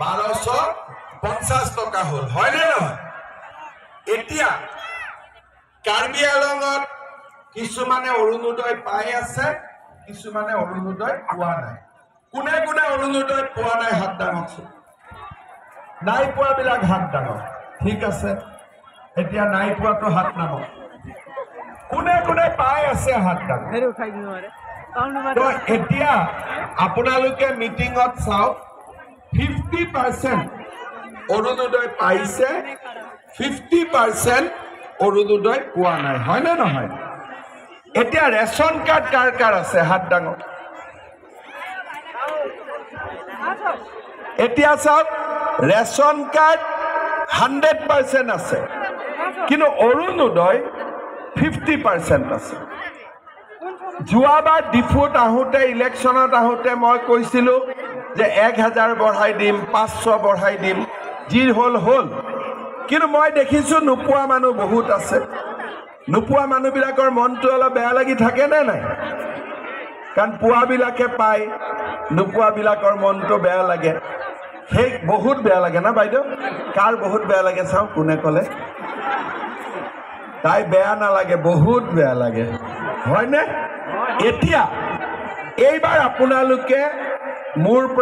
1250 টকা হল হয় নে নহয় এতিয়া কাৰ্বি আংলঙত কিছুমানে অৰুণোদয় পাই আছে কিছুমানে অৰুণোদয় পোৱা নাই কোনে কোনে অৰুণোদয় পোৱা নাই হাত দাঙকচোন নাই পোৱা বিলাক হাত দাঙক ঠিক আছে এতিয়া নাই পোৱাটো হাত নামক কোনে কোনে পাই আছে হাত দাঙক তো এতিয়া আপোনালোকে মিটিংত চাওক 50% অৰুণোদয় পাইছে 50% অৰুণোদয় পোৱা নাই হয় নে নহয় এতিয়া ৰেশন কাৰ্ড কাৰ কাৰ আছে হাত দাঙক এতিয়া চাওক ৰেশন কাৰ্ড 100% আছে কিন্তু অৰুণোদয় 50% আছে যোৱাবাৰ ডিফুত আহোঁতে ইলেকশ্যনত আহোঁতে মই কৈছিলোঁ যে 1000 বঢ়াই দিম 500 বঢ়াই দিম যি হ'ল হ'ল কিন্তু মই দেখিছোঁ নোপোৱা মানুহ বহুত আছে নোপোৱা মানুহবিলাকৰ মনটো অলপ বেয়া লাগি থাকে নে নাই কাৰণ পোৱাবিলাকে পায় নোপোৱাবিলাকৰ মনটো বেয়া লাগে সেই বহুত বেয়া লাগে না বাইদেউ কাৰ বহুত বেয়া লাগে চাওঁ কোনে ক'লে তাই বেয়া নালাগে বহুত বেয়া লাগে হয়নে এতিয়া এইবাৰ আপোনালোকে মোৰ